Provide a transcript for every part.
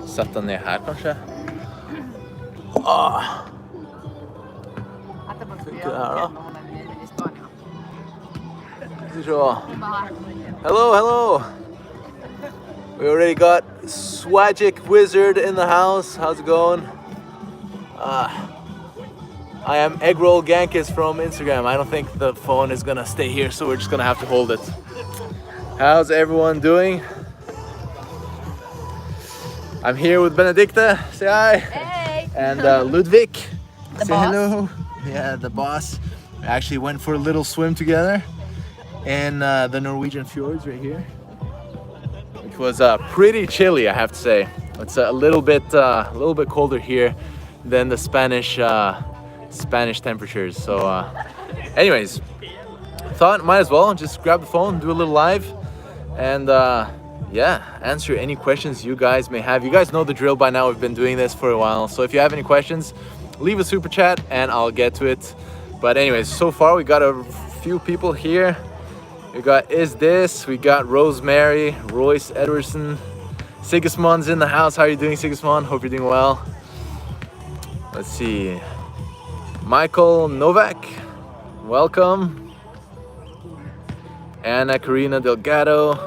sätta ner här kanske. Tänker här då. Hello, hello. We already got Swagic Wizard in the house. How's it going? I am Eggroll Gankis from Instagram. I don't think the phone is gonna stay here, so we're just gonna have to hold it. How's everyone doing? I'm here with Benedicta. Say hi. Hey. And Ludwig. The Say boss. hello. Yeah, the boss. We actually went for a little swim together in the Norwegian fjords right here, which was pretty chilly, I have to say. It's a little bit colder here than the Spanish temperatures. So, anyways, thought might as well just grab the phone, do a little live, and yeah, answer any questions you guys may have. You guys know the drill by now. We've been doing this for a while, so if you have any questions, leave a super chat and I'll get to it. But anyways, so far we got a few people here. We got we got Rosemary, Royce Edwardson, Sigismund's in the house. How are you doing, Sigismund? Hope you're doing well. Let's see. Michael Novak, welcome. Anna Karina Delgado.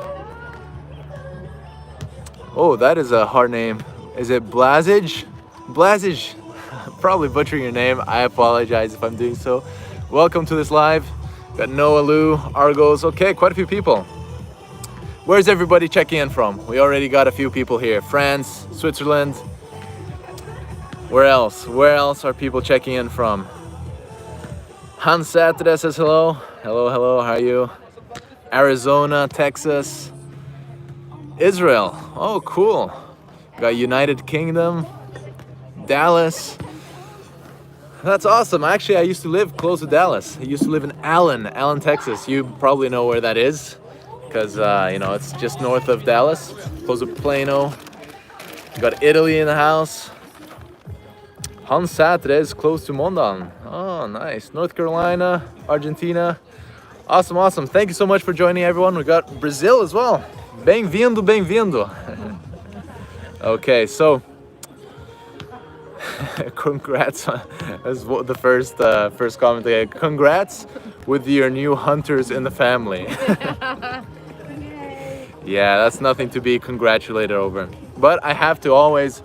Oh, that is a hard name. Is it Blazage? Blazage. Probably butchering your name. I apologize if I'm doing so. Welcome to this live. Got Noah Lou, Argos. Okay, quite a few people. Where's everybody checking in from? We already got a few people here. France, Switzerland. Where else? Where else are people checking in from? Hans Saturday says hello. Hello, hello. How are you? Arizona, Texas. Israel. Oh, cool. Got United Kingdom. Dallas. That's awesome. Actually, I used to live close to Dallas. I used to live in Allen, Texas. You probably know where that is because, you know, it's just north of Dallas, close to Plano. Got Italy in the house. Hans Saturday is close to Mondan. Oh, nice. North Carolina, Argentina. Awesome, awesome. Thank you so much for joining, everyone. We got Brazil as well. Bem-vindo, bem-vindo. Okay, so congrats. That's the first comment. Congrats with your new hunters in the family. Yeah, that's nothing to be congratulated over. But I have to always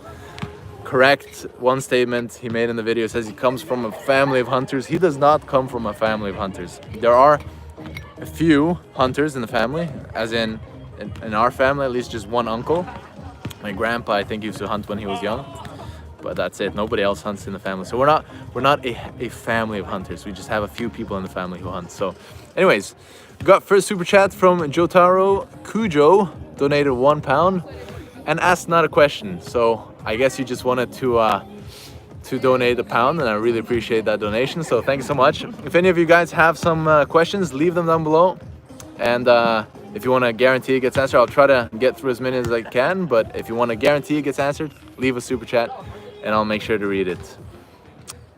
correct one statement he made in the video. It says he comes from a family of hunters. He does not come from a family of hunters. There are a few hunters in the family, as in our family, at least just one uncle. My grandpa, I think, used to hunt when he was young, but that's it. Nobody else hunts in the family. So we're not a family of hunters. We just have a few people in the family who hunt. So anyways, we got first super chat from Jotaro Kujo, donated £1 and asked not a question. So I guess you just wanted to donate £1, and I really appreciate that donation. So thank you so much. If any of you guys have some questions, leave them down below. And if you want to guarantee it gets answered, I'll try to get through as many as I can. But if you want to guarantee it gets answered, leave a super chat and I'll make sure to read it.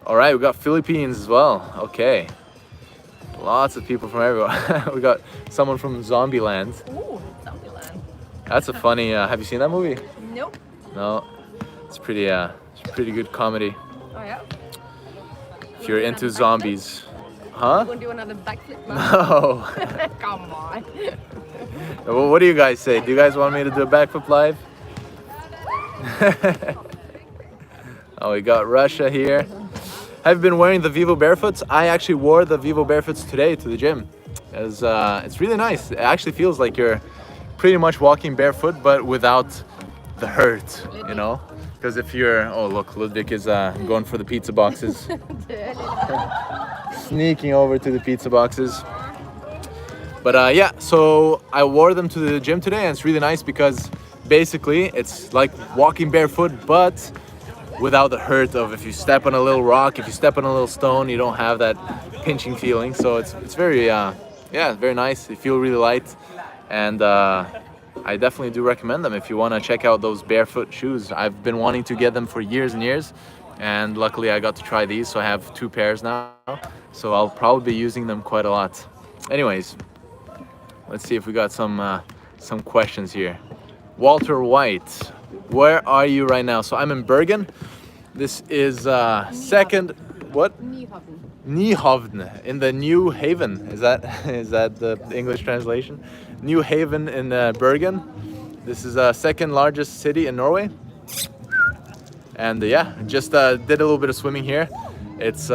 All right, we got Philippines as well. Okay. Lots of people from everywhere. We got someone from Zombieland. Ooh, Zombieland. That's a funny, have you seen that movie? Nope. No. It's pretty good comedy. Oh yeah? If you're into zombies. Huh? You want to do another backflip now? No. Come on. Well, what do you guys say? Do you guys want me to do a backflip live? Oh, we got Russia here. Have you been wearing the Vivo Barefoots? I actually wore the Vivo Barefoots today to the gym. It's really nice. It actually feels like you're pretty much walking barefoot, but without the hurt, you know? Because if you're, oh look, Ludwig is going for the pizza boxes. Sneaking over to the pizza boxes. But yeah, so I wore them to the gym today, and it's really nice because basically it's like walking barefoot, but without the hurt of if you step on a little rock, if you step on a little stone, you don't have that pinching feeling. So it's very, yeah, very nice. They feel really light, and I definitely do recommend them if you want to check out those barefoot shoes. I've been wanting to get them for years and years, and luckily I got to try these, so I have 2 pairs now. So I'll probably be using them quite a lot. Anyways, let's see if we got some questions here. Walter White, Where are you right now? So I'm in Bergen. This is second, what? Nyhavn. Nyhavn, in the New Haven. Is that is that the English translation? New Haven in Bergen. This is second largest city in Norway. And yeah, just did a little bit of swimming here. It's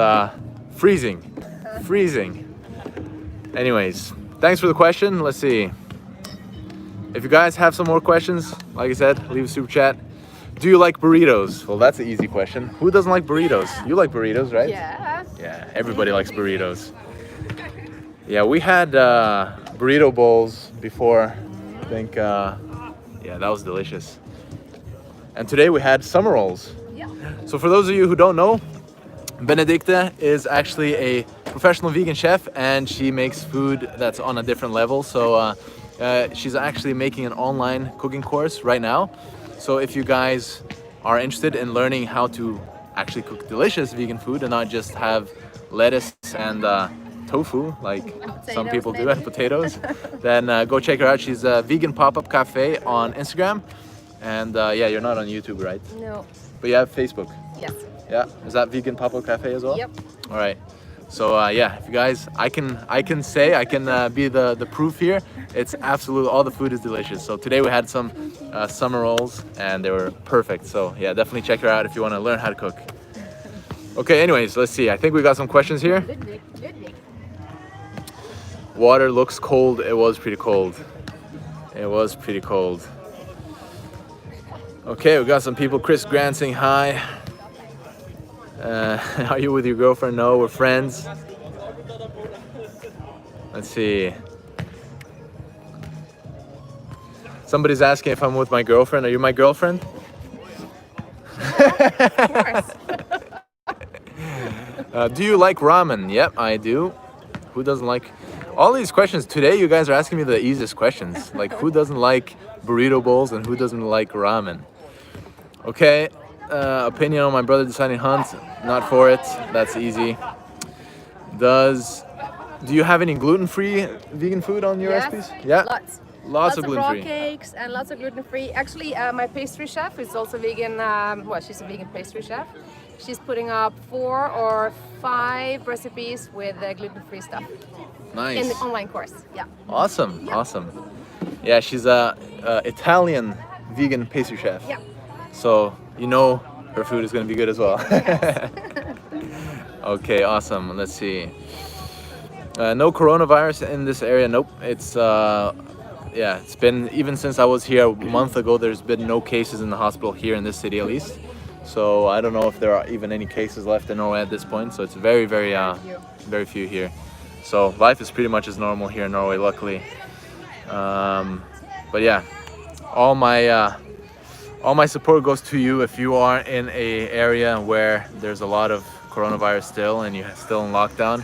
freezing, freezing. Anyways, thanks for the question. Let's see. If you guys have some more questions, like I said, leave a super chat. Do you like burritos? Well, that's an easy question. Who doesn't like burritos? You like burritos, right? Yeah. Yeah, everybody likes burritos. Yeah, we had burrito bowls before. I think, yeah, that was delicious. And today we had summer rolls. Yeah. So for those of you who don't know, Benedicte is actually a professional vegan chef, and she makes food that's on a different level. So she's actually making an online cooking course right now. So if you guys are interested in learning how to actually cook delicious vegan food and not just have lettuce and tofu like some people do, and potatoes, then go check her out. She's a vegan pop-up cafe on Instagram. And yeah, you're not on YouTube, right? No. But you have Facebook. Yes. Yeah, is that vegan pop-up cafe as well? Yep. All right. So yeah, if you guys, I can be the proof here. It's absolute, all the food is delicious. So today we had some summer rolls and they were perfect. So yeah, definitely check her out if you want to learn how to cook. Okay, anyways, let's see. I think we got some questions here. Water looks cold. It was pretty cold. It was pretty cold. Okay, we got some people. Chris Grant saying hi. Are you with your girlfriend? No, we're friends. Let's see. Somebody's asking if I'm with my girlfriend. Are you my girlfriend? Of course. Do you like ramen? Yep, I do. Who doesn't like... All these questions today, you guys are asking me the easiest questions. Like, who doesn't like burrito bowls and who doesn't like ramen? Okay, opinion on my brother deciding hunt. Not for it. That's easy. Do you have any gluten-free vegan food on your Yes, recipes? Yeah, Lots of of raw gluten-free. cakes and lots of gluten-free. Actually, my pastry chef is also vegan. Well, she's a vegan pastry chef. She's putting up 4 or 5 recipes with gluten-free stuff in Nice. the online course. Yeah. Awesome, awesome. Yeah, she's a Italian vegan pastry chef. Yeah. So you know her food is going to be good as well. Okay, awesome. Let's see. No coronavirus in this area. Nope. It's yeah, it's been, even since I was here a month ago, there's been no cases in the hospital here in this city at least. So I don't know if there are even any cases left in Norway at this point. So it's very very few here. So life is pretty much as normal here in Norway, luckily. But yeah, all my support goes to you if you are in a area where there's a lot of coronavirus still and you're still in lockdown.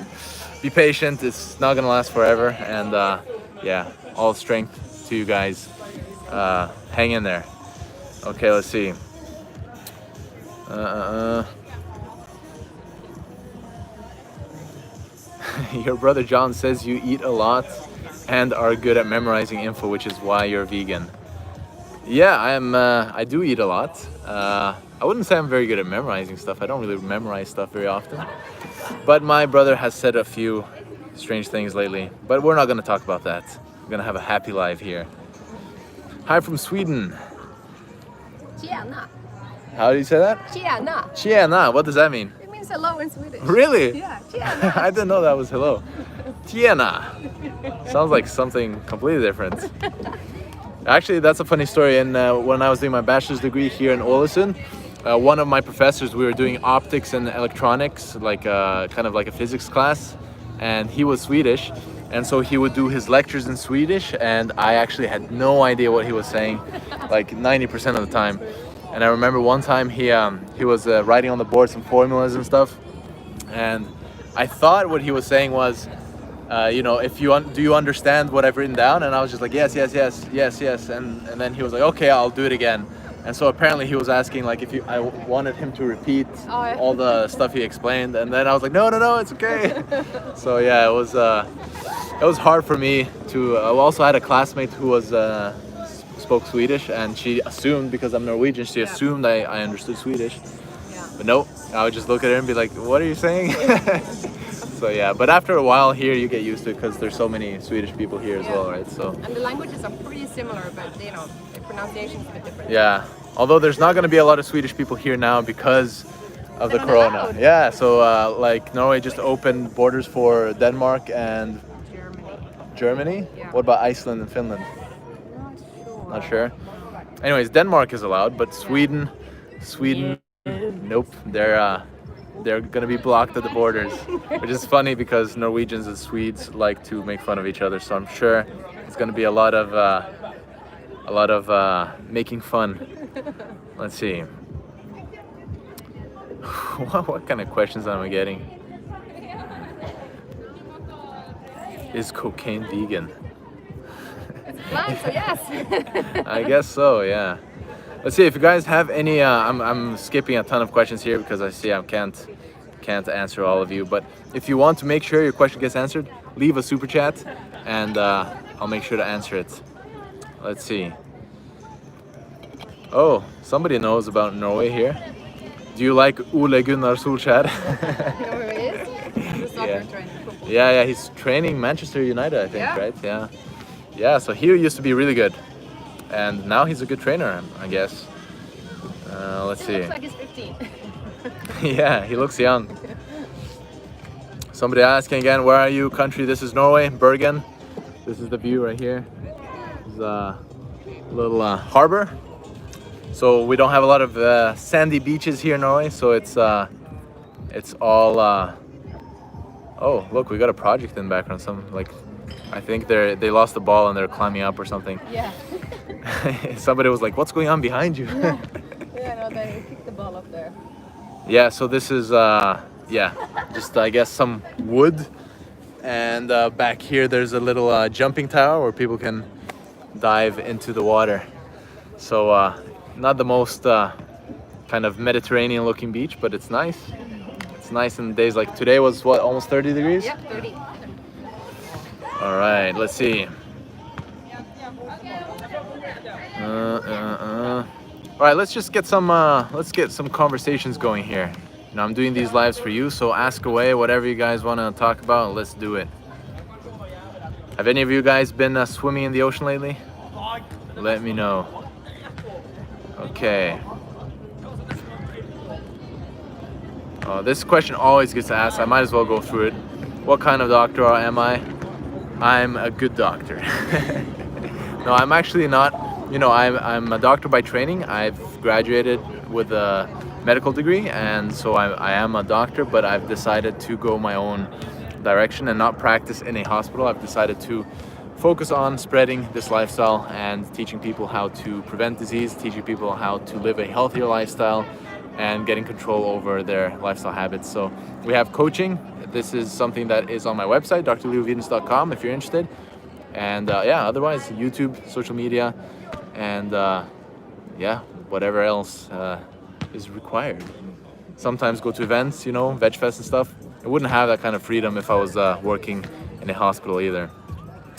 Be patient, it's not gonna last forever, and yeah, all strength to you guys. Hang in there. Okay, let's see. Your brother John says you eat a lot and are good at memorizing info, which is why you're vegan. Yeah, I do eat a lot. I wouldn't say I'm very good at memorizing stuff. I don't really memorize stuff very often. But my brother has said a few strange things lately. But we're not going to talk about that. We're going to have a happy life here. Hi from Sweden. Tjena. How do you say that? Tjena. Tjena. What does that mean? It means hello in Swedish. Really? Yeah, tjena. I didn't know that was hello. Tjena. Sounds like something completely different. Actually, that's a funny story. And when I was doing my bachelor's degree here in Ålesund, one of my professors, we were doing optics and electronics, like kind of like a physics class, and he was Swedish, and so he would do his lectures in Swedish, and I actually had no idea what he was saying, like 90% of the time. And I remember one time he was writing on the board some formulas and stuff, and I thought what he was saying was, you know, if you do you understand what I've written down? And I was just like, yes, yes, yes, yes, yes. And then he was like, okay, I'll do it again. And so apparently he was asking like if I wanted him to repeat all the stuff he explained. And then I was like, no, it's okay. So yeah, it was hard for me to. I also had a classmate who was spoke Swedish, and she assumed because I'm Norwegian, she assumed I understood Swedish. Yeah. But no, I would just look at her and be like, "What are you saying?" So yeah, but after a while here, you get used to it because there's so many Swedish people here as well, right? So And the languages are pretty similar, but you know, the pronunciation is a bit different. yeah, although there's not going to be a lot of Swedish people here now because of the They're not corona. allowed. Yeah, so like Norway just opened borders for Denmark and Germany. Germany. Yeah. What about Iceland and Finland? Not sure. Not sure. Anyways, Denmark is allowed, but Sweden, nope. They're gonna be blocked at the borders, which is funny because Norwegians and Swedes like to make fun of each other. So I'm sure it's gonna be a lot of making fun. Let's see. What kind of questions am I getting? Is cocaine vegan? Blind, so yes. I guess so, yeah. Let's see if you guys have any. I'm skipping a ton of questions here because I see I can't answer all of you. But if you want to make sure your question gets answered, leave a super chat, and I'll make sure to answer it. Let's see. Oh, somebody knows about Norway here. Do you like Ole Gunnar Solskjær? You know where he is? The soccer Yeah. trainer, football. Yeah, he's training Manchester United, I think, Yeah. right? Yeah. So he used to be really good, and now he's a good trainer, I guess. Let's He see. looks like he's 15. Yeah, he looks young. Somebody asking again, where are you, country? This is Norway, Bergen. This is the view right here. There's a little harbor. So we don't have a lot of sandy beaches here in Norway, so it's all. Oh, look, we got a project in the background. I think they lost the ball and they're climbing up or something. Yeah. Somebody was like, "What's going on behind you?" Yeah, no, they kicked the ball up there. Yeah, so this is just I guess some wood, and back here there's a little jumping tower where people can dive into the water. So not the most kind of Mediterranean looking beach, but it's nice. It's nice in days like today was what, almost 30 degrees? Yep, 30. All right, let's see. All right, let's just get some conversations going here. You know, I'm doing these lives for you, so ask away whatever you guys want to talk about. Let's do it. Have any of you guys been swimming in the ocean lately? Let me know. Okay. This question always gets asked. I might as well go through it. What kind of doctor am I? I'm a good doctor. No, I'm actually not. You know, I'm a doctor by training. I've graduated with a medical degree, and so I am a doctor, but I've decided to go my own direction and not practice in a hospital. I've decided to focus on spreading this lifestyle and teaching people how to prevent disease, teaching people how to live a healthier lifestyle, and getting control over their lifestyle habits. So we have coaching. This is something that is on my website, drleovidens.com, if you're interested. And otherwise, YouTube, social media, and whatever else is required. Sometimes go to events, you know, Veg Fest and stuff. I wouldn't have that kind of freedom if I was working in a hospital either.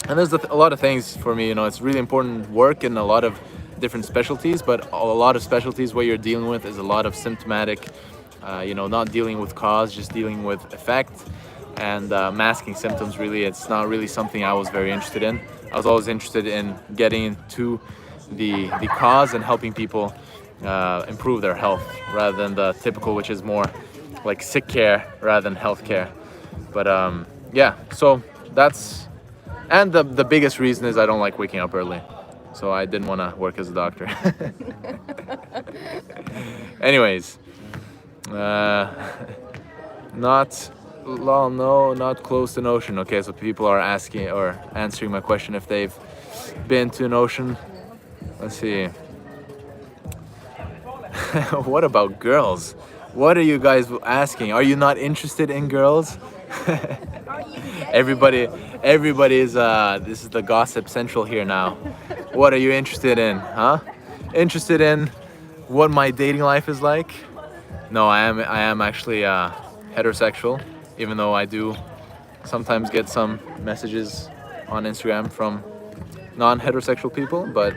And there's a lot of things for me, you know, it's really important work in a lot of different specialties, but a lot of specialties what you're dealing with is a lot of symptomatic, not dealing with cause, just dealing with effect and masking symptoms. Really, it's not really something I was very interested in. I was always interested in getting to the cause and helping people improve their health rather than the typical, which is more like sick care rather than health care. But so that's, and the biggest reason is I don't like waking up early. So I didn't want to work as a doctor. Anyways, not close to an ocean. Okay, so people are asking or answering my question if they've been to an ocean. Let's see. What about girls? What are you guys asking? Are you not interested in girls? Everybody is this is the gossip central here now. What are you interested in, huh? Interested in what my dating life is like? No, I am actually heterosexual, even though I do sometimes get some messages on Instagram from non-heterosexual people, but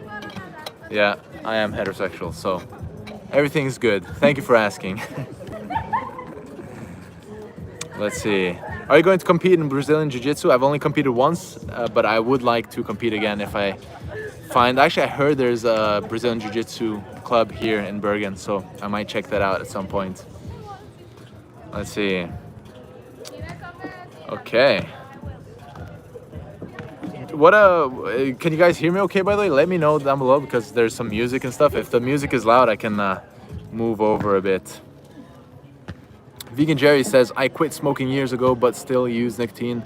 Yeah, I am heterosexual, so everything's good. Thank you for asking. Let's see. Are you going to compete in Brazilian Jiu-Jitsu? I've only competed once, but I would like to compete again if I find... Actually, I heard there's a Brazilian Jiu-Jitsu club here in Bergen, so I might check that out at some point. Let's see. Okay. Can you guys hear me okay, by the way? Let me know down below, because there's some music and stuff. If the music is loud, I can move over a bit. Vegan Jerry says, I quit smoking years ago, but still use nicotine.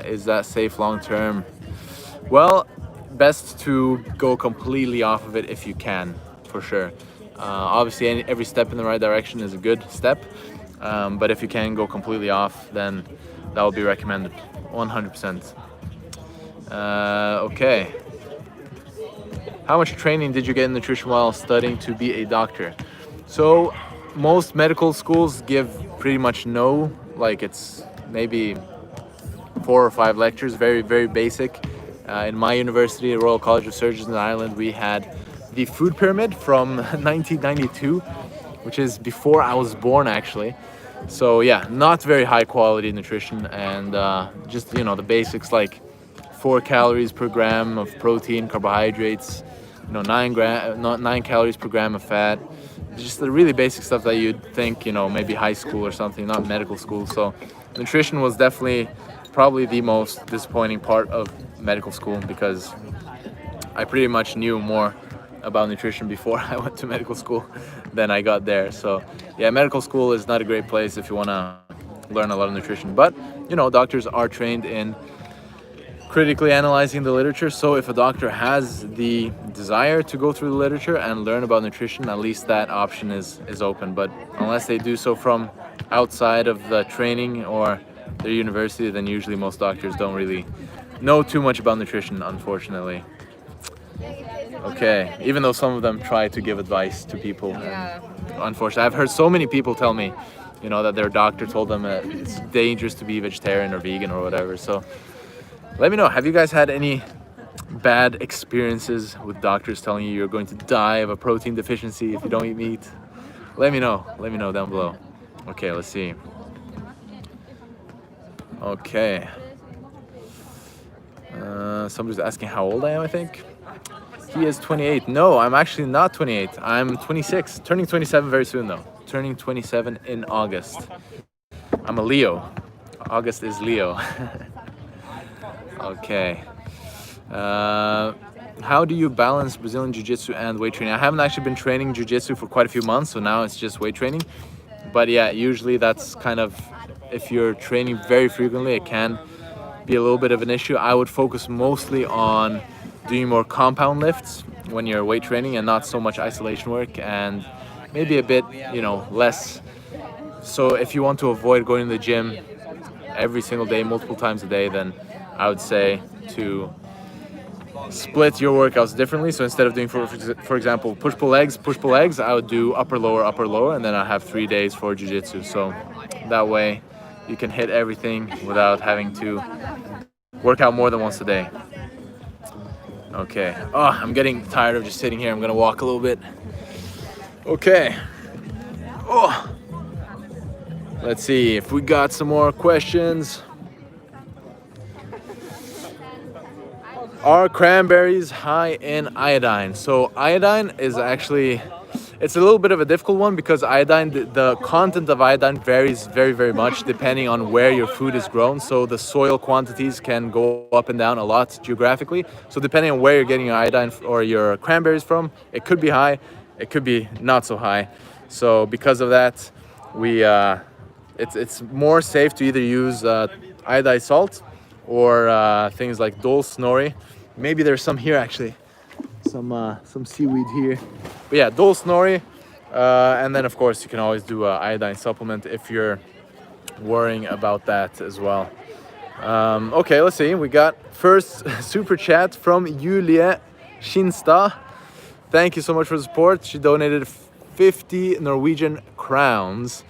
Is that safe long term? Well, best to go completely off of it if you can, for sure. Obviously, every step in the right direction is a good step. But if you can go completely off, then that would be recommended, 100%. Okay. How much training did you get in nutrition while studying to be a doctor? So most medical schools give pretty much no, like it's maybe 4 or 5 lectures, very, very basic. In my university, Royal College of Surgeons in Ireland, we had the food pyramid from 1992, which is before I was born, actually. So yeah, not very high quality nutrition, and just, you know, the basics like 4 calories per gram of protein, carbohydrates, you know, 9 calories per gram of fat. Just the really basic stuff that you'd think, you know, maybe high school or something, not medical school. So nutrition was definitely probably the most disappointing part of medical school, because I pretty much knew more about nutrition before I went to medical school than I got there. So yeah, medical school is not a great place if you want to learn a lot of nutrition. But, you know, doctors are trained in critically analyzing the literature. So if a doctor has the desire to go through the literature and learn about nutrition, at least that option is open. But unless they do so from outside of the training or their university, then usually most doctors don't really know too much about nutrition, unfortunately. Okay, even though some of them try to give advice to people. Yeah. Unfortunately, I've heard so many people tell me, you know, that their doctor told them it's dangerous to be vegetarian or vegan or whatever. So let me know, have you guys had any bad experiences with doctors telling you you're going to die of a protein deficiency if you don't eat meat? Let me know down below. Okay, let's see. Okay. Somebody's asking how old I am, I think. He is 28. No, I'm actually not 28. I'm 26. Turning 27 very soon, though. Turning 27 in August. I'm a Leo. August is Leo. Okay. How do you balance Brazilian Jiu-Jitsu and weight training? I haven't actually been training Jiu-Jitsu for quite a few months, so now it's just weight training. But yeah, usually that's kind of, if you're training very frequently, it can be a little bit of an issue. I would focus mostly on doing more compound lifts when you're weight training and not so much isolation work, and maybe a bit, you know, less. So if you want to avoid going to the gym every single day, multiple times a day, then I would say to split your workouts differently. So instead of doing, for example, push-pull legs, I would do upper, lower, and then I have 3 days for jiu-jitsu. So that way you can hit everything without having to work out more than once a day. Okay. Oh, I'm getting tired of just sitting here. I'm gonna walk a little bit. Okay. Oh. Let's see if we got some more questions. Are cranberries high in iodine? So iodine is actually, it's a little bit of a difficult one, because iodine, the content of iodine varies very, very much depending on where your food is grown. So the soil quantities can go up and down a lot geographically. So depending on where you're getting your iodine or your cranberries from, it could be high, it could be not so high. So because of that, it's more safe to either use iodized salt or things like Dol Snorri. Maybe there's some here actually. Some seaweed here, but yeah, Dol Snorri, and then of course you can always do an iodine supplement if you're worrying about that as well. Okay, let's see. We got first super chat from Julie Skinstad. Thank you so much for the support. She donated 50 Norwegian crowns.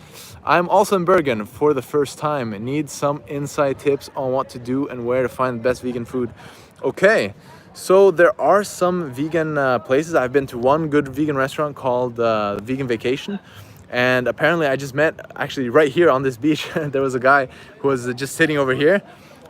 I'm also in Bergen for the first time. Need some inside tips on what to do and where to find the best vegan food. Okay. So there are some vegan places. I've been to one good vegan restaurant called Vegan Vacation, and apparently I just met, actually right here on this beach, there was a guy who was just sitting over here,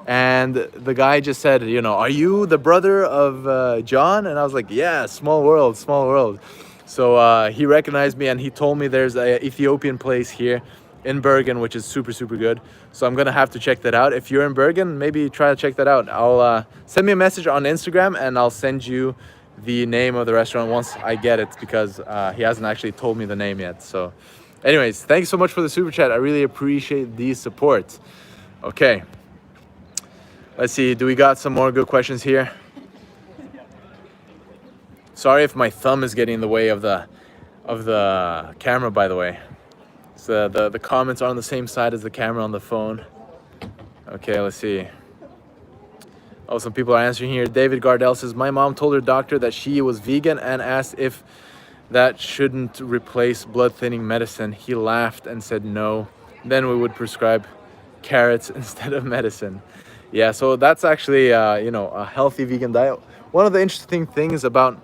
and the guy just said, you know, are you the brother of John? And I was like, yeah, small world, small world. So he recognized me and he told me there's a Ethiopian place here in Bergen, which is super, super good. So I'm gonna have to check that out. If you're in Bergen, maybe try to check that out. I'll send me a message on Instagram and I'll send you the name of the restaurant once I get it, because he hasn't actually told me the name yet. So anyways, thank you so much for the super chat. I really appreciate the support. Okay, let's see, do we got some more good questions here? Sorry if my thumb is getting in the way of the camera, by the way. So the comments are on the same side as the camera on the phone. Okay, let's see. Oh, some people are answering here. David Gardell says, my mom told her doctor that she was vegan and asked if that shouldn't replace blood thinning medicine. He laughed and said no. Then we would prescribe carrots instead of medicine. Yeah, so that's actually you know, a healthy vegan diet. One of the interesting things about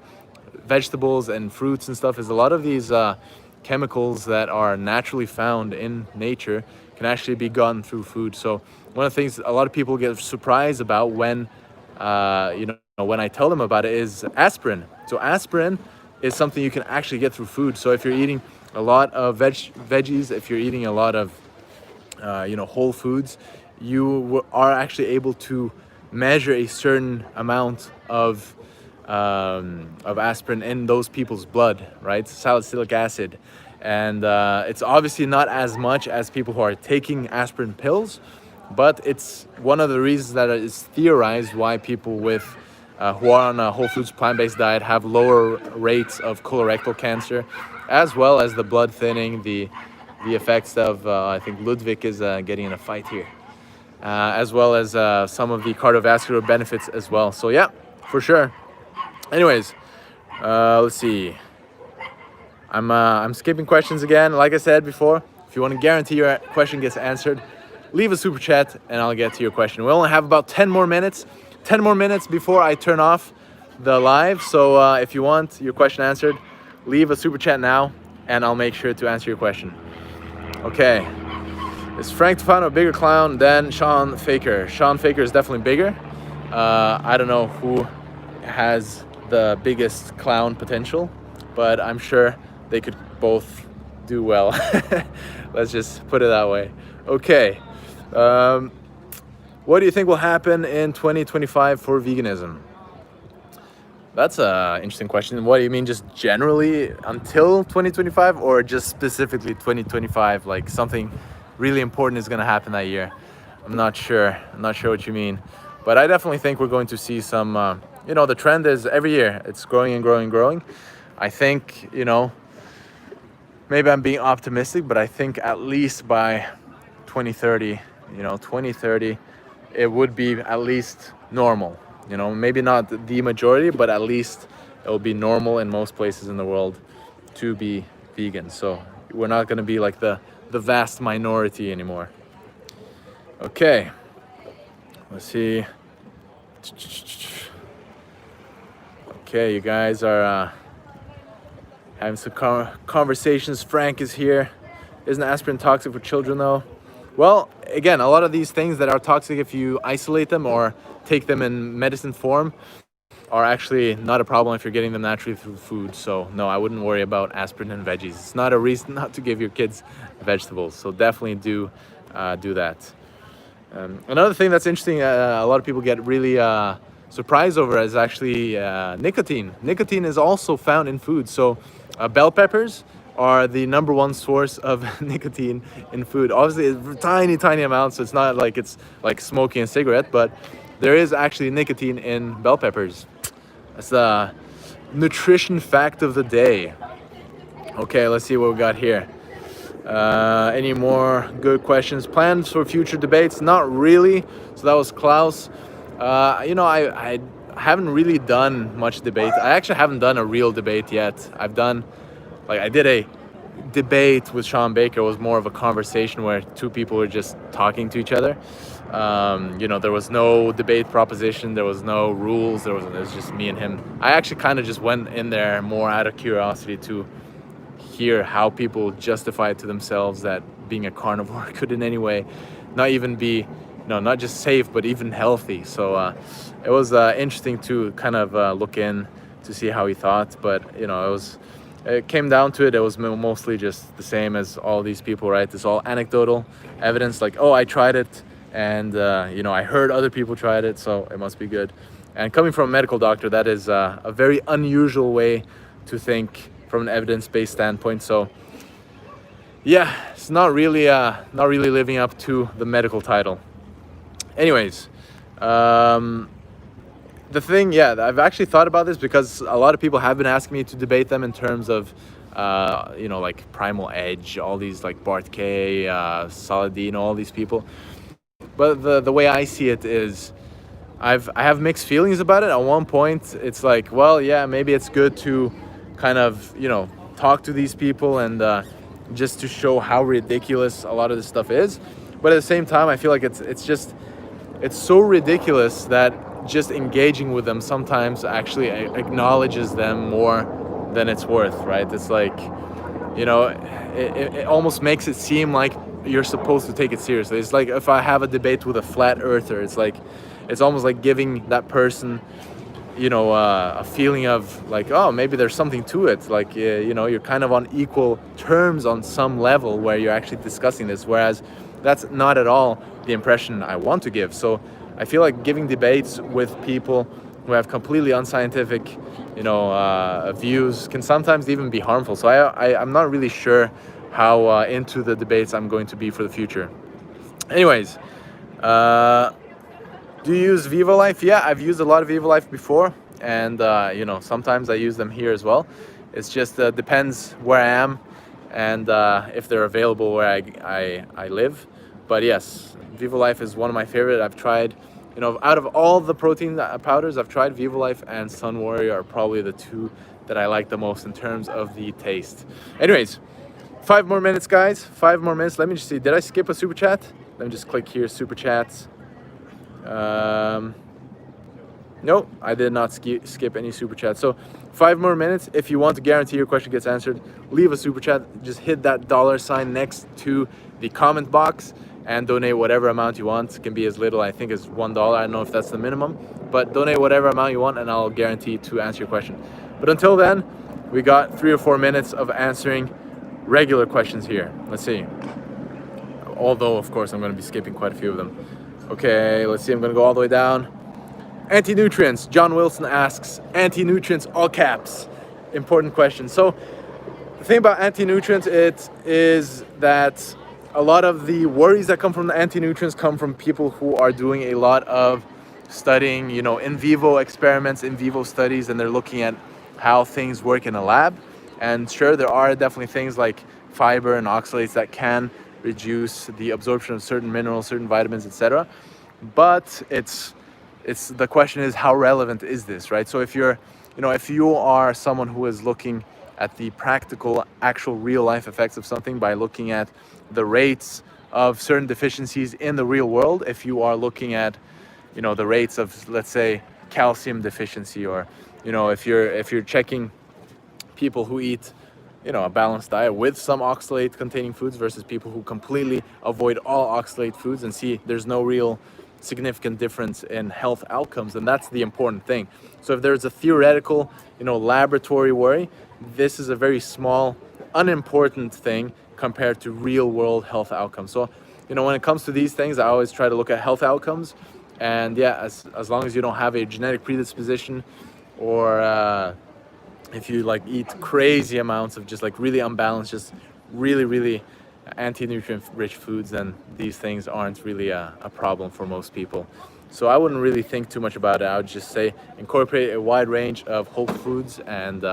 vegetables and fruits and stuff is a lot of these chemicals that are naturally found in nature can actually be gotten through food. So one of the things a lot of people get surprised about when you know, when I tell them about it is aspirin. So aspirin is something you can actually get through food. So if you're eating a lot of veggies, if you're eating a lot of you know, whole foods, you are actually able to measure a certain amount of aspirin in those people's blood, right? Salicylic acid. And it's obviously not as much as people who are taking aspirin pills, but it's one of the reasons that is theorized why people with who are on a whole foods plant-based diet have lower rates of colorectal cancer, as well as the blood thinning, the effects of I think Ludwig is getting in a fight here, as well as some of the cardiovascular benefits as well. So yeah, for sure. Anyways, let's see. I'm skipping questions again. Like I said before, if you want to guarantee your question gets answered, leave a super chat and I'll get to your question. We only have about 10 more minutes before I turn off the live. So if you want your question answered, leave a super chat now and I'll make sure to answer your question. Okay. Is Frank Tufano a bigger clown than Sean Faker? Sean Faker is definitely bigger. I don't know who has the biggest clown potential, but I'm sure they could both do well. Let's just put it that way. Okay. What do you think will happen in 2025 for veganism? That's an interesting question. What do you mean, just generally until 2025 or just specifically 2025? Like something really important is going to happen that year? I'm not sure what you mean, but I definitely think we're going to see some, you know, the trend is every year it's growing and growing and growing. I think, you know, maybe I'm being optimistic, but I think at least by 2030, you know, 2030, it would be at least normal. You know, maybe not the majority, but at least it will be normal in most places in the world to be vegan. So we're not going to be like the vast minority anymore. Okay, let's see. Okay, you guys are having some conversations. Frank is here. Isn't aspirin toxic for children though? Well, again, a lot of these things that are toxic, if you isolate them or take them in medicine form, are actually not a problem if you're getting them naturally through food. So no, I wouldn't worry about aspirin and veggies. It's not a reason not to give your kids vegetables. So definitely do that. Another thing that's interesting, a lot of people get really surprised over is actually nicotine. Nicotine is also found in food. So bell peppers are the #1 source of nicotine in food. Obviously, it's tiny amounts, so it's not like it's like smoking a cigarette, but there is actually nicotine in bell peppers. That's the nutrition fact of the day. Okay, let's see what we got here. Any more good questions? Plans for future debates? Not really. So that was Klaus. You know, I haven't really done much debate. I actually haven't done a real debate yet. I did a debate with Sean Baker was more of a conversation where two people were just talking to each other. You know, there was no debate proposition, there was no rules, it was just me and him. I actually kind of just went in there more out of curiosity to hear how people justify it to themselves that being a carnivore could in any way not even be, not just safe, but even healthy. So it was interesting to kind of look in to see how he thought. But it came down to it. It was mostly just the same as all these people, right? It's all anecdotal evidence, like, oh, I tried it, and I heard other people tried it, so it must be good. And coming from a medical doctor, that is a very unusual way to think from an evidence-based standpoint. So yeah, it's not really living up to the medical title. Anyways, the thing, yeah, I've actually thought about this because a lot of people have been asking me to debate them in terms of like Primal Edge, all these like Bart K, Saladino, all these people. But the way I see it is, I have mixed feelings about it. At one point, it's like, well, yeah, maybe it's good to kind of talk to these people and just to show how ridiculous a lot of this stuff is. But at the same time, I feel like it's so ridiculous that just engaging with them sometimes actually acknowledges them more than it's worth, right? It's like, it almost makes it seem like you're supposed to take it seriously. It's like if I have a debate with a flat earther, it's almost like giving that person a feeling of like, oh, maybe there's something to it. Like, you're kind of on equal terms on some level where you're actually discussing this, whereas that's not at all the impression I want to give. So I feel like giving debates with people who have completely unscientific, views can sometimes even be harmful. So I'm not really sure how into the debates I'm going to be for the future. Anyways, do you use VivoLife? Yeah, I've used a lot of VivoLife before, and sometimes I use them here as well. It's just depends where I am and if they're available where I live. But yes, VivoLife is one of my favorite. I've tried, out of all the protein powders, I've tried VivoLife and Sun Warrior are probably the two that I like the most in terms of the taste. Anyways, 5 more minutes, guys. 5 more minutes. Let me just see. Did I skip a super chat? Let me just click here, super chats. No, I did not skip any super chat. So 5 more minutes. If you want to guarantee your question gets answered, leave a super chat. Just hit that $sign next to the comment box and donate whatever amount you want. It can be as little, I think, as $1. I don't know if that's the minimum, but donate whatever amount you want and I'll guarantee to answer your question. But until then, we got 3 or 4 minutes of answering regular questions here. Let's see. Although, of course, I'm going to be skipping quite a few of them. Okay, let's see. I'm going to go all the way down. Anti-nutrients. John Wilson asks, anti-nutrients, all caps. Important question. So the thing about anti-nutrients is that a lot of the worries that come from the anti-nutrients come from people who are doing a lot of studying, in vivo experiments, in vivo studies, and they're looking at how things work in a lab. And sure, there are definitely things like fiber and oxalates that can reduce the absorption of certain minerals, certain vitamins, etc. But it's the question is, how relevant is this, right? So if if you are someone who is looking at the practical, actual real life effects of something by looking at the rates of certain deficiencies in the real world, if you are looking at, the rates of, let's say, calcium deficiency, or, if you're checking people who eat a balanced diet with some oxalate containing foods versus people who completely avoid all oxalate foods and see there's no real significant difference in health outcomes, and that's the important thing. So if there's a theoretical, laboratory worry, this is a very small, unimportant thing compared to real world health outcomes. So, when it comes to these things, I always try to look at health outcomes, and yeah, as long as you don't have a genetic predisposition, or if you eat crazy amounts of just really unbalanced, just really anti-nutrient rich foods, then these things aren't really a problem for most people. So I wouldn't really think too much about it. I would just say incorporate a wide range of whole foods and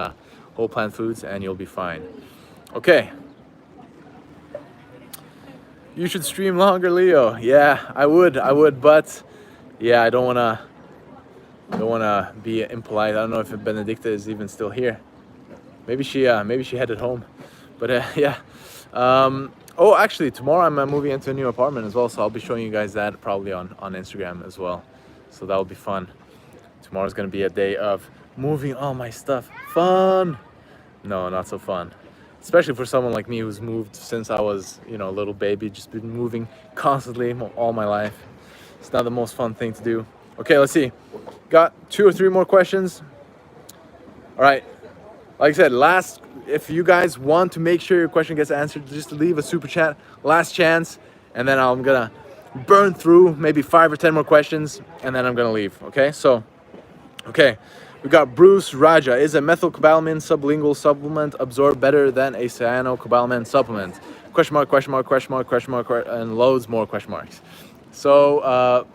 whole plant foods and you'll be fine. Okay. You should stream longer, Leo. Yeah, I would, but yeah, I don't wanna be impolite. I don't know if Benedicta is even still here. Maybe she headed home. But yeah. Oh, actually, tomorrow I'm moving into a new apartment as well, so I'll be showing you guys that probably on Instagram as well. So that'll be fun. Tomorrow's gonna be a day of moving all my stuff. Fun. No, not so fun. Especially for someone like me who's moved since I was, you know, a little baby, just been moving constantly all my life. It's not the most fun thing to do. Okay, let's see. Got 2 or 3 more questions. All right. Like I said, if you guys want to make sure your question gets answered, just leave a super chat. Last chance, and then I'm gonna burn through maybe 5 or 10 more questions, and then I'm gonna leave. Okay, so okay, we got Bruce Raja. Is a methylcobalamin sublingual supplement absorbed better than a cyanocobalamin supplement? Question mark, question mark, question mark, question mark, and loads more question marks. So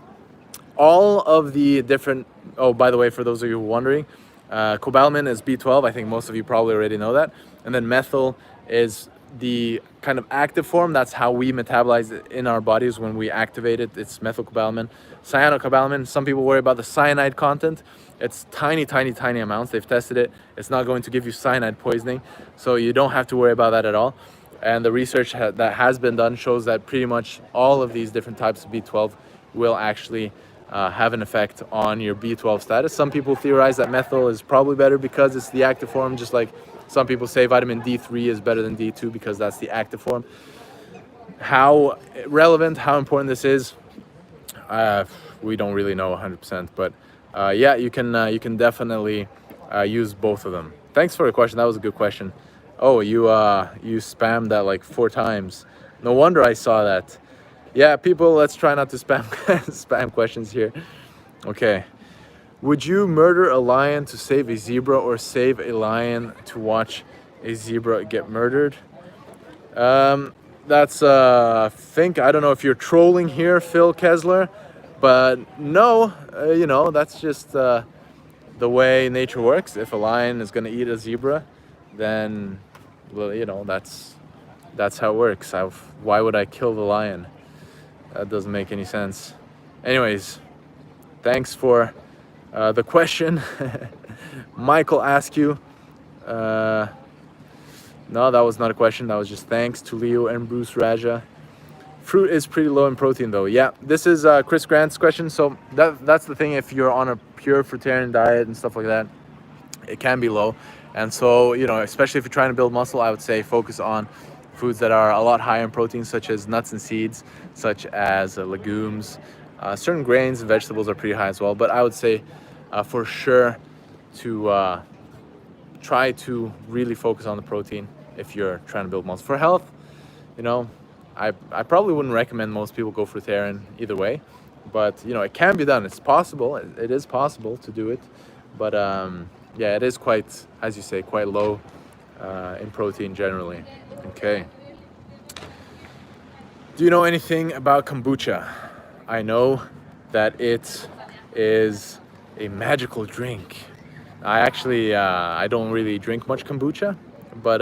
all of the different, oh, by the way, for those of you wondering, cobalamin is B12. I think most of you probably already know that. And then methyl is the kind of active form. That's how we metabolize it in our bodies when we activate it. It's methylcobalamin. Cyanocobalamin, some people worry about the cyanide content. It's tiny, tiny, tiny amounts. They've tested it. It's not going to give you cyanide poisoning. So you don't have to worry about that at all. And the research that has been done shows that pretty much all of these different types of B12 will actually have an effect on your B12 status. Some people theorize that methyl is probably better because it's the active form, just like some people say vitamin D3 is better than D2 because that's the active form. How relevant, how important this is, we don't really know 100%, but yeah, you can definitely use both of them. Thanks for the question. That was a good question. Oh, you spammed that like 4 times. No wonder I saw that. Yeah, people, let's try not to spam spam questions here. Okay. Would you murder a lion to save a zebra or save a lion to watch a zebra get murdered? That's I don't know if you're trolling here, Phil Kessler, but no, you know, that's just the way nature works. If a lion is going to eat a zebra, then, well, you know, that's how it works. Why would I kill the lion? That doesn't make any sense. Anyways, thanks for the question. Michael Askew. No, that was not a question. That was just thanks to Leo and Bruce Raja. Fruit is pretty low in protein though. Yeah, this is Chris Grant's question. So that's the thing. If you're on a pure fruitarian diet and stuff like that, it can be low. And so, you know, especially if you're trying to build muscle, I would say focus on foods that are a lot higher in protein, such as nuts and seeds, such as legumes. Certain grains and vegetables are pretty high as well, but I would say for sure to try to really focus on the protein if you're trying to build muscle. For health, you know, I probably wouldn't recommend most people go fruitarian either way, but you know, it can be done. It's possible. It is possible to do it, but yeah, it is quite, as you say, quite low in protein generally. Okay. Do you know anything about kombucha? I know that it is a magical drink. I actually, I don't really drink much kombucha, but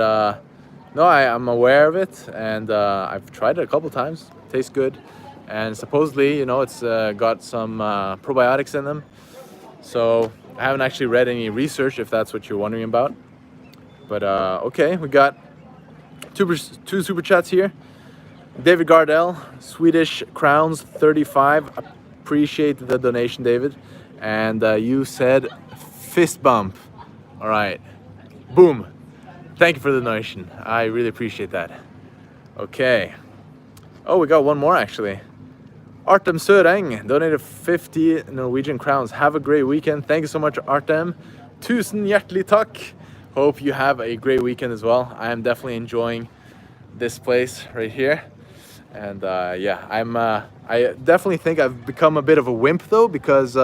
no, I'm aware of it, and I've tried it a couple times. It tastes good, and supposedly, you know, it's got some probiotics in them. So I haven't actually read any research, if that's what you're wondering about. But okay, we got two super chats here. David Gardell, Swedish crowns 35. Appreciate the donation, David. And you said fist bump. All right. Boom. Thank you for the donation. I really appreciate that. Okay. Oh, we got one more actually. Artem Söreng donated 50 Norwegian crowns. Have a great weekend. Thank you so much, Artem. Tusen hjertelig takk. Hope you have a great weekend as well. I am definitely enjoying this place right here. And yeah, I definitely think I've become a bit of a wimp though, because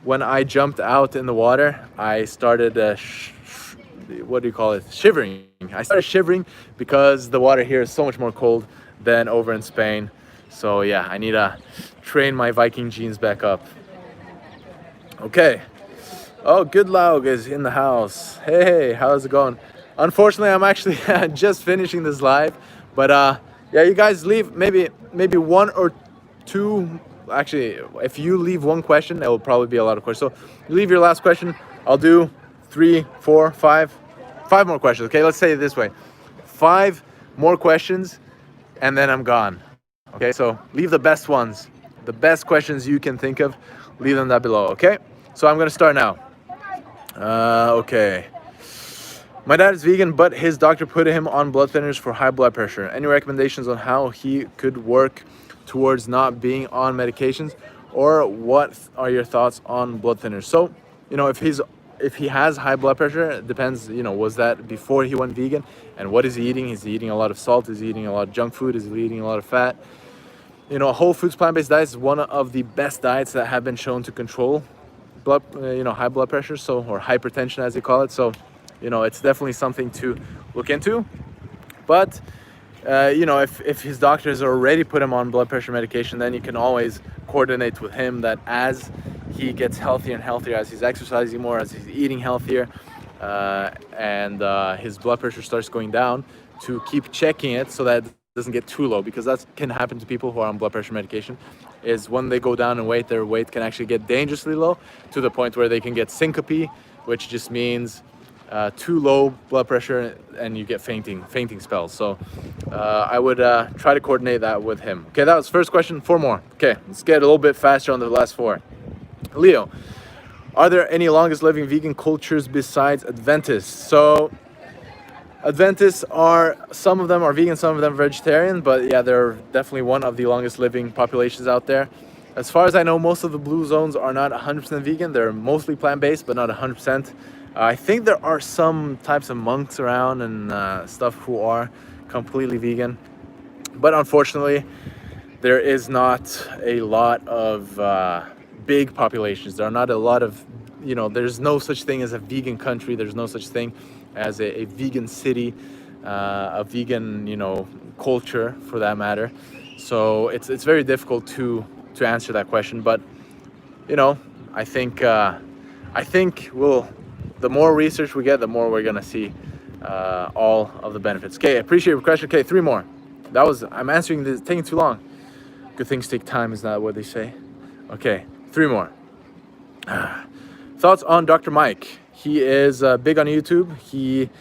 when I jumped out in the water, I started what do you call it? Shivering. I started shivering because the water here is so much more cold than over in Spain. So yeah, I need to train my Viking genes back up. Okay. Oh, Good Laug is in the house. Hey, how's it going? Unfortunately, I'm actually just finishing this live, but yeah, you guys leave maybe 1 or 2. Actually, if you leave one question, it will probably be a lot of questions. So leave your last question. I'll do 3, 4, 5 more questions. Okay, let's say it this way. 5 more questions and then I'm gone. Okay, so leave the best ones, the best questions you can think of, leave them down below. Okay, so I'm gonna start now. Okay. My dad is vegan, but his doctor put him on blood thinners for high blood pressure. Any recommendations on how he could work towards not being on medications, or what are your thoughts on blood thinners? So, if he has high blood pressure, it depends, was that before he went vegan, and what is he eating? Is he eating a lot of salt? Is he eating a lot of junk food? Is he eating a lot of fat? Whole foods, plant-based diets is one of the best diets that have been shown to control high blood pressure, or hypertension as they call it. So, it's definitely something to look into. But if his doctor has already put him on blood pressure medication, then you can always coordinate with him that as he gets healthier and healthier, as he's exercising more, as he's eating healthier, and his blood pressure starts going down, to keep checking it so that it doesn't get too low, because that can happen to people who are on blood pressure medication. Is when they go down in weight, their weight can actually get dangerously low, to the point where they can get syncope, which just means too low blood pressure and you get fainting spells. So I would try to coordinate that with him. Okay, that was first question. 4 more. Okay, let's get a little bit faster on the last 4. Leo, are there any longest living vegan cultures besides Adventists? So Adventists some of them are vegan, some of them vegetarian, but yeah, they're definitely one of the longest living populations out there. As far as I know, most of the blue zones are not 100% vegan. They're mostly plant-based, but not 100%. I think there are some types of monks around and stuff who are completely vegan, but unfortunately there is not a lot of big populations. There are not a lot of, there's no such thing as a vegan country. There's no such thing as a vegan city, a vegan, culture for that matter. So it's very difficult to answer that question. But I think the more research we get, the more we're gonna see all of the benefits. Okay, I appreciate your question. Okay, 3 more. I'm answering this, taking too long. Good things take time, is that what they say? Okay, 3 more. Thoughts on Dr. Mike? He is big on YouTube. He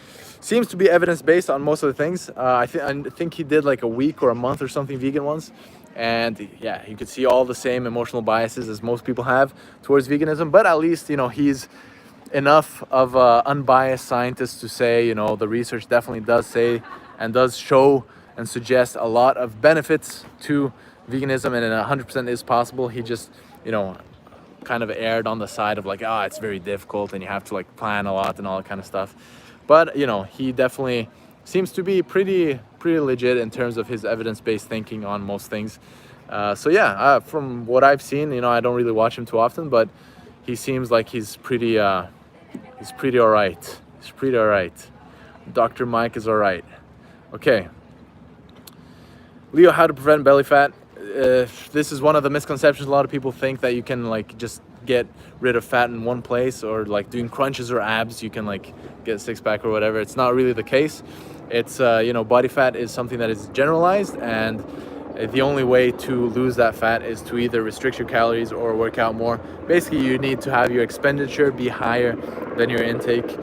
seems to be evidence-based on most of the things. I think he did like a week or a month or something vegan once. And yeah, you could see all the same emotional biases as most people have towards veganism. But at least, he's enough of an unbiased scientist to say, the research definitely does say and does show and suggest a lot of benefits to veganism, and 100% is possible. He just, kind of erred on the side of like, it's very difficult and you have to like plan a lot and all that kind of stuff. But he definitely seems to be pretty legit in terms of his evidence-based thinking on most things. So yeah, from what I've seen, I don't really watch him too often, but he seems like he's pretty all right. He's pretty all right. Dr. Mike is all right. Okay. Leo, how to prevent belly fat? This is one of the misconceptions. A lot of people think that you can like just get rid of fat in one place, or like doing crunches or abs, you can like get a 6-pack or whatever. It's not really the case. It's, body fat is something that is generalized, and the only way to lose that fat is to either restrict your calories or work out more. Basically, you need to have your expenditure be higher than your intake.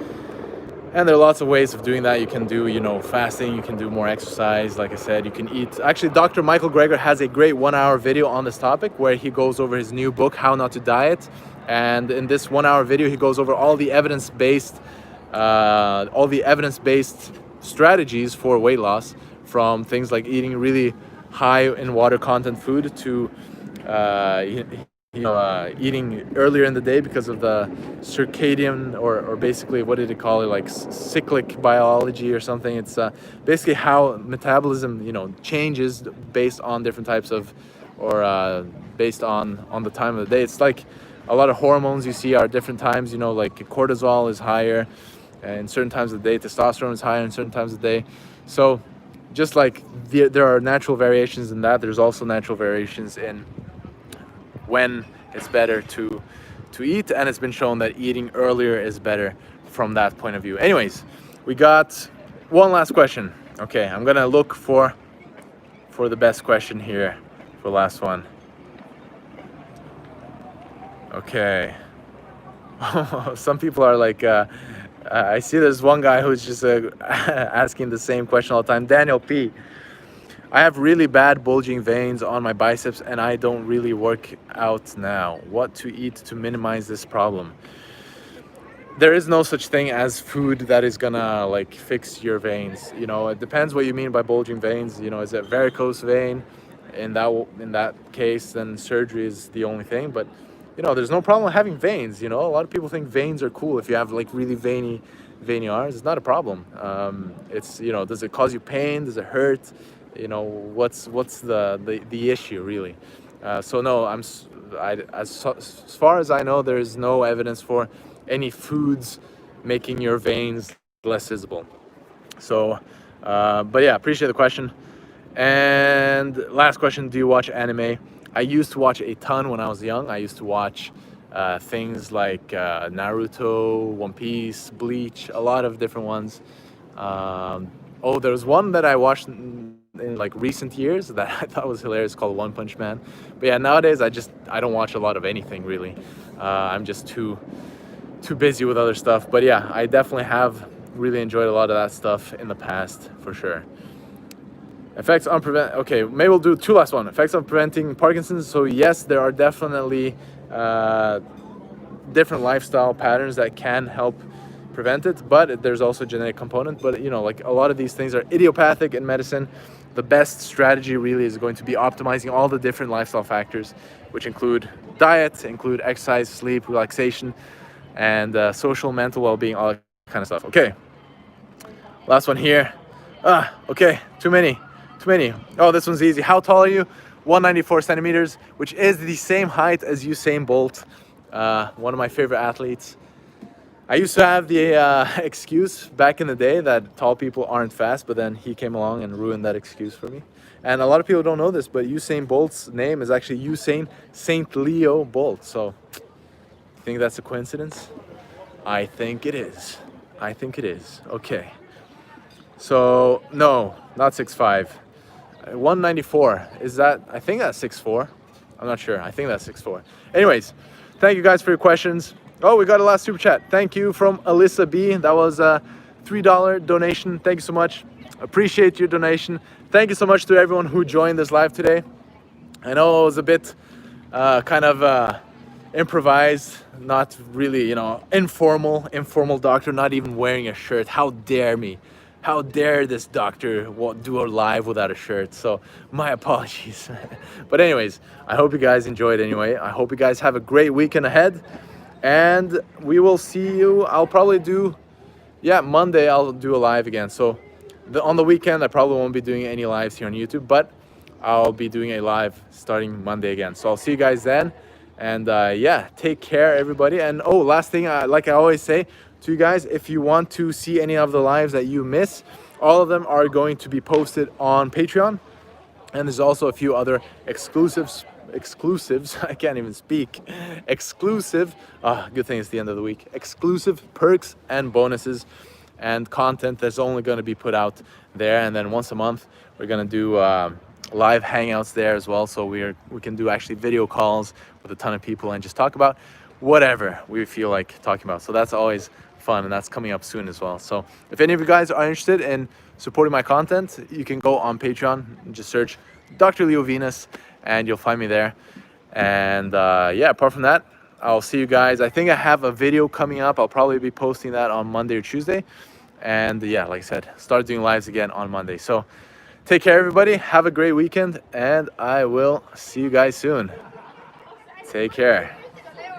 And there are lots of ways of doing that. You can do, fasting, you can do more exercise. Like I said, you can eat. Actually, Dr. Michael Greger has a great 1-hour video on this topic where he goes over his new book, How Not to Diet. And in this 1-hour video, he goes over all the evidence-based strategies for weight loss, from things like eating really high in water content food to eating earlier in the day because of the circadian or basically, what did he call it, like cyclic biology or something. It's basically how metabolism changes based on different types of, or based on the time of the day. It's like a lot of hormones you see are different times, like cortisol is higher in certain times of the day, testosterone is higher in certain times of the day. So just like there are natural variations in that, there's also natural variations in when it's better to eat, and it's been shown that eating earlier is better from that point of view. Anyways, we got one last question. Okay, I'm gonna look for the best question here for the last one. Okay. Some people are like I see there's one guy who's just asking the same question all the time. Daniel P. I have really bad bulging veins on my biceps and I don't really work out now. What to eat to minimize this problem? There is no such thing as food that is gonna like fix your veins. You know, it depends what you mean by bulging veins. You know, is it varicose vein? In that case, then surgery is the only thing. But you know, there's no problem having veins. You know, a lot of people think veins are cool. If you have like really veiny arms, it's not a problem. It's, you know, does it cause you pain? Does it hurt? You know, what's the issue really? So no, as far as I know, there is no evidence for any foods making your veins less visible. So, but yeah, appreciate the question. And last question, do you watch anime? I used to watch a ton when I was young. I used to watch things like Naruto, One Piece, Bleach, a lot of different ones. Oh, there was one that I watched in like recent years that I thought was hilarious called One Punch Man. But yeah, nowadays I don't watch a lot of anything really. I'm just too busy with other stuff. But yeah, I definitely have really enjoyed a lot of that stuff in the past for sure. Effects on okay, maybe we'll do two last one. Effects on preventing Parkinson's. So yes, there are definitely different lifestyle patterns that can help prevent it, but there's also a genetic component. But you know, like a lot of these things are idiopathic in medicine. The best strategy really is going to be optimizing all the different lifestyle factors, which include diet, include exercise, sleep, relaxation, and social, mental well-being, all that kind of stuff. Okay, last one here. Okay, too many. Oh, this one's easy. How tall are you? 194 centimeters, which is the same height as Usain Bolt, one of my favorite athletes. I used to have the excuse back in the day that tall people aren't fast, but then he came along and ruined that excuse for me. And a lot of people don't know this, but Usain Bolt's name is actually Usain St. Leo Bolt. So, you think that's a coincidence? I think it is. Okay. So, no, not 6'5". 194. Is that? I think that's 6'4". I'm not sure. I think that's 6'4". Anyways, thank you guys for your questions. Oh, we got a last super chat. Thank you from Alyssa B. That was a $3 donation. Thank you so much. Appreciate your donation. Thank you so much to everyone who joined this live today. I know it was a bit kind of improvised, not really, you know, informal doctor, not even wearing a shirt. How dare me? How dare this doctor do a live without a shirt? So my apologies. But anyways, I hope you guys enjoyed anyway. I hope you guys have a great weekend ahead. And we will see you. I'll probably do, yeah, Monday I'll do a live again. So on the weekend, I probably won't be doing any lives here on YouTube, but I'll be doing a live starting Monday again. So I'll see you guys then. And yeah, take care, everybody. And oh, last thing, like I always say to you guys, if you want to see any of the lives that you miss, all of them are going to be posted on Patreon. And there's also a few other exclusives. I can't even speak. Exclusive. Good thing it's the end of the week. Exclusive perks and bonuses and content that's only going to be put out there. And then once a month, we're going to do live hangouts there as well. So we can do actually video calls with a ton of people and just talk about whatever we feel like talking about. So that's always fun, and that's coming up soon as well. So if any of you guys are interested in supporting my content, you can go on Patreon and just search Dr. Leo Venus and you'll find me there. And yeah, apart from that, I'll see you guys. I think I have a video coming up. I'll probably be posting that on Monday or Tuesday. And yeah, like I said, start doing lives again on Monday. So take care, everybody. Have a great weekend, and I will see you guys soon. Take care.